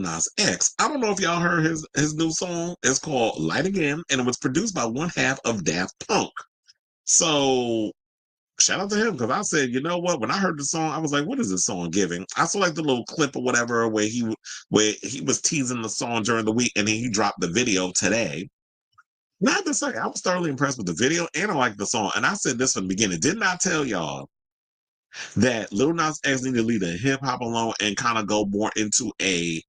Nas X. I don't know if y'all heard his new song. It's called Light Again, and it was produced by one half of Daft Punk. So shout out to him, because I said, you know what? When I heard the song, I was like, what is this song giving? I saw like the little clip or whatever where he was teasing the song during the week, and then he dropped the video today. Not to say, I was thoroughly impressed with the video, and I liked the song. And I said this from the beginning. Didn't I tell y'all that Lil Nas X need to leave the hip hop alone and kind of go more into a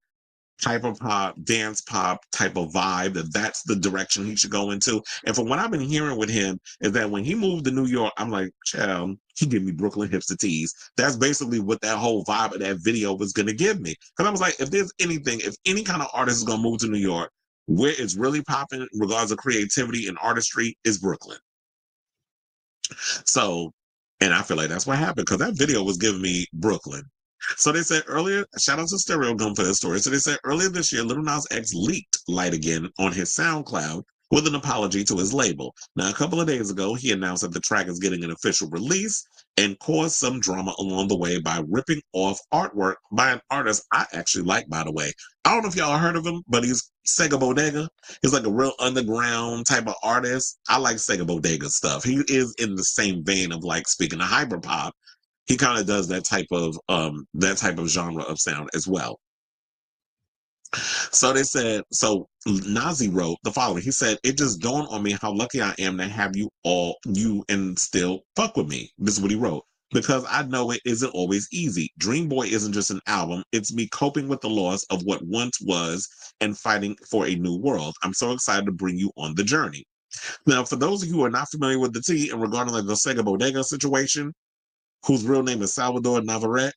hyper pop, dance pop type of vibe, that's the direction he should go into? And from what I've been hearing with him is that when he moved to New York, I'm like, child, he give me Brooklyn hipster tees. That's basically what that whole vibe of that video was going to give me. Because I was like, if there's anything, if any kind of artist is going to move to New York, where it's really popping in regards to creativity and artistry is Brooklyn. So, and I feel like that's what happened, because that video was giving me Brooklyn. So they said earlier, shout out to Stereo Gum for this story. So they said earlier this year, Lil Nas X leaked Light Again on his SoundCloud with an apology to his label. Now, a couple of days ago, he announced that the track is getting an official release and caused some drama along the way by ripping off artwork by an artist I actually like, by the way. I don't know if y'all heard of him, but he's Sega Bodega. He's like a real underground type of artist. I like Sega Bodega stuff. He is in the same vein of, like, speaking of hyperpop, he kind of does that type of genre of sound as well. So they said, so Nazi wrote the following. He said, it just dawned on me how lucky I am to have you and still fuck with me. This is what he wrote. Because I know it isn't always easy. Dream Boy isn't just an album. It's me coping with the loss of what once was and fighting for a new world. I'm so excited to bring you on the journey. Now, for those of you who are not familiar with the tea and regarding like the Sega Bodega situation, whose real name is Salvador Navarrete,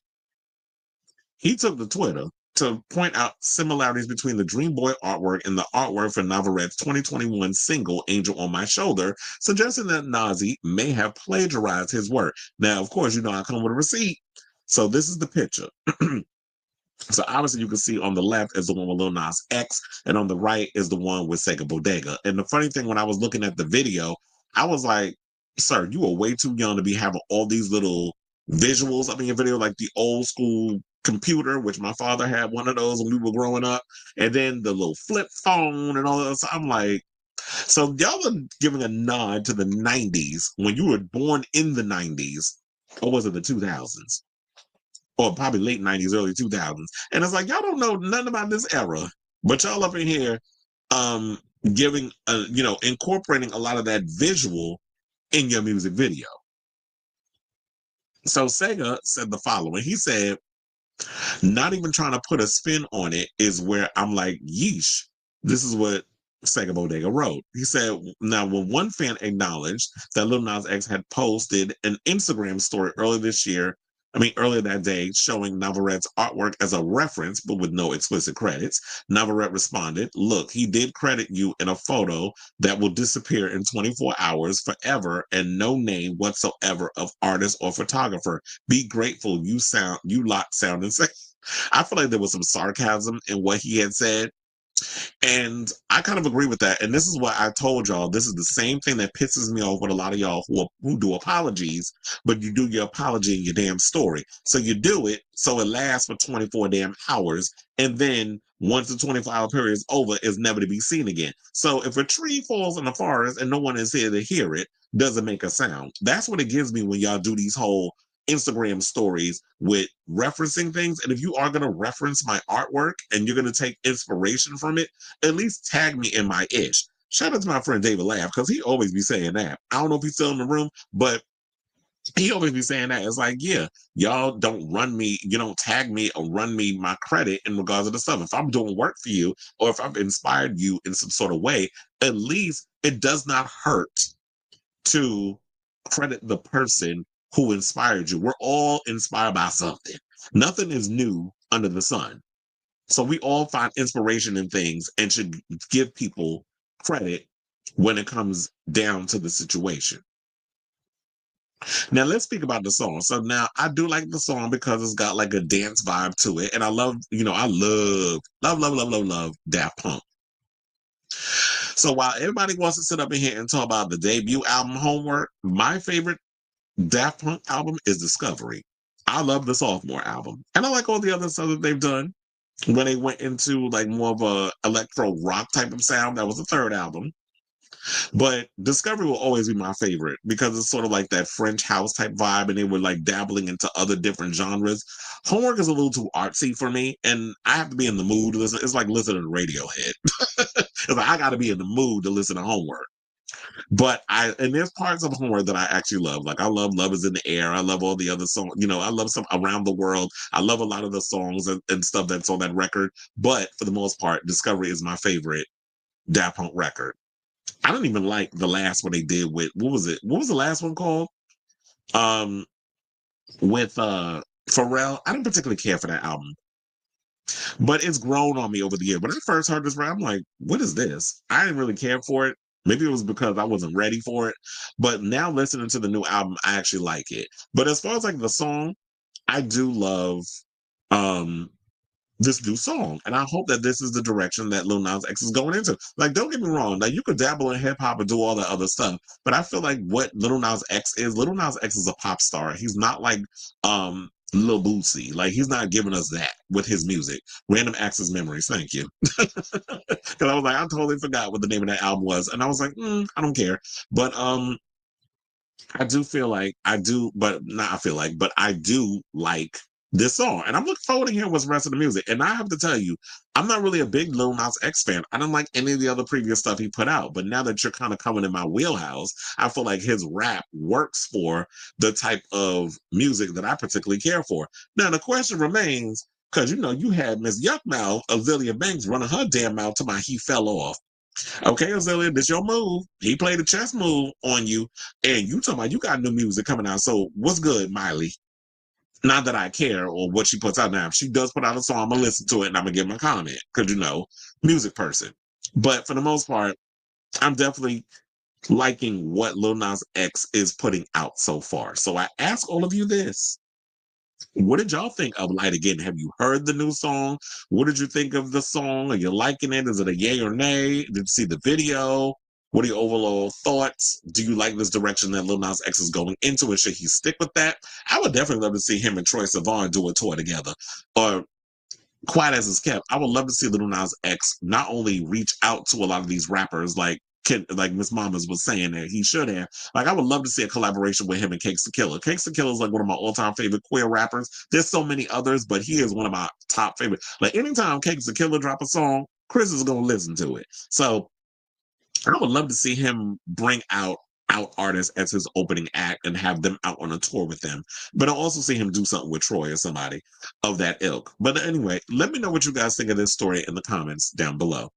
he took to Twitter to point out similarities between the Dream Boy artwork and the artwork for Navarrete's 2021 single, Angel on My Shoulder, suggesting that Nazi may have plagiarized his work. Now, of course, you know I come with a receipt. So this is the picture. So obviously you can see on the left is the one with Lil Nas X, and on the right is the one with Sega Bodega. And the funny thing, when I was looking at the video, I was like, sir, you are way too young to be having all these little visuals up in your video, like the old school computer, which my father had one of those when we were growing up, and then the little flip phone and all that. So I'm like, so y'all are giving a nod to the 90s when you were born in the 90s, or was it the 2000s? Or probably late 90s, early 2000s. And it's like, y'all don't know nothing about this era, but y'all up in here giving, incorporating a lot of that visual in your music video. So Sega said the following. He said, not even trying to put a spin on it is where I'm like, yeesh. This is what Sega Bodega wrote. He said, now, when one fan acknowledged that Lil Nas X had posted an Instagram story earlier that day, showing Navarrete's artwork as a reference, but with no explicit credits, Navarrete responded, look, he did credit you in a photo that will disappear in 24 hours forever and no name whatsoever of artist or photographer. Be grateful you lot sound insane. I feel like there was some sarcasm in what he had said. And I kind of agree with that. And this is what I told y'all. This is the same thing that pisses me off with a lot of y'all who do apologies, but you do your apology in your damn story. So you do it so it lasts for 24 damn hours. And then once the 24-hour period is over, it's never to be seen again. So if a tree falls in the forest and no one is here to hear it, doesn't make a sound. That's what it gives me when y'all do these whole Instagram stories with referencing things. And if you are going to reference my artwork and you're going to take inspiration from it, at least tag me in my ish. Shout out to my friend David Laugh, because he always be saying that. I don't know if he's still in the room, but he always be saying that. It's like, yeah, y'all don't run me, you don't tag me or run me my credit in regards to the stuff. If I'm doing work for you, or if I've inspired you in some sort of way, at least it does not hurt to credit the person who inspired you. We're all inspired by something. Nothing is new under the sun. So we all find inspiration in things and should give people credit when it comes down to the situation. Now let's speak about the song. So now I do like the song because it's got like a dance vibe to it. And I love Daft Punk. So while everybody wants to sit up in here and talk about the debut album Homework, my favorite Daft Punk album is Discovery. I love the sophomore album. And I like all the other stuff that they've done. when they went into like more of a electro rock type of sound. That was the third album. But Discovery will always be my favorite because it's sort of like that French house type vibe, and they were like dabbling into other different genres. Homework is a little too artsy for me, and I have to be in the mood to listen. It's like listening to Radiohead. It's like I got to be in the mood to listen to Homework. But and there's parts of Homework that I actually love. Like I love Love Is in the Air. I love all the other songs. You know, I love some Around the World. I love a lot of the songs and stuff that's on that record. But for the most part, Discovery is my favorite Daft Punk record. I don't even like the last one they did with what was it? What was the last one called? Um, with Pharrell. I didn't particularly care for that album, but it's grown on me over the year. When I first heard this rap, I'm like, what is this? I didn't really care for it. Maybe it was because I wasn't ready for it. But now listening to the new album, I actually like it. But as far as like the song, I do love um this new song. And I hope that this is the direction that Lil Nas X is going into. Like, don't get me wrong. Like, you could dabble in hip hop and do all that other stuff. But I feel like what Lil Nas X is a pop star. He's not like Lil Boosie. Like, he's not giving us that with his music. Random Access Memories. Thank you. Because I was like, I totally forgot what the name of that album was. And I was like, I don't care. But I do feel like I do, but not I feel like, but I do like this song. And I'm looking forward to hearing what's the rest of the music. And I have to tell you, I'm not really a big Lil Nas X fan. I don't like any of the other previous stuff he put out. But now that you're kind of coming in my wheelhouse, I feel like his rap works for the type of music that I particularly care for. Now the question remains, because you know you had Miss Yuckmouth, Azealia Banks, running her damn mouth to my he fell off. Okay, Azalea, this your move. He played a chess move on you, and you talking about you got new music coming out. So what's good, Miley? Not that I care or what she puts out now. If she does put out a song, I'm gonna listen to it and I'm gonna give my comment because you know, music person. But for the most part, I'm definitely liking what Lil Nas X is putting out so far. So I ask all of you this. What did y'all think of Light Again? Have you heard the new song? What did you think of the song? Are you liking it? Is it a yay or nay? Did you see the video? What are your overall thoughts? Do you like this direction that Lil Nas X is going into it? Should he stick with that? I would definitely love to see him and Troye Sivan do a tour together. Or Quiet as it's kept, I would love to see Lil Nas X not only reach out to a lot of these rappers like Miss Mamas was saying that he should have. Like I would love to see a collaboration with him and Cakes the Killer. Cakes the Killer is like one of my all-time favorite queer rappers. There's so many others, but he is one of my top favorite. Like anytime Cakes the Killer drop a song, Chris is gonna listen to it. So I would love to see him bring out artists as his opening act and have them out on a tour with them. But I'll also see him do something with Troy or somebody of that ilk. But anyway, let me know what you guys think of this story in the comments down below.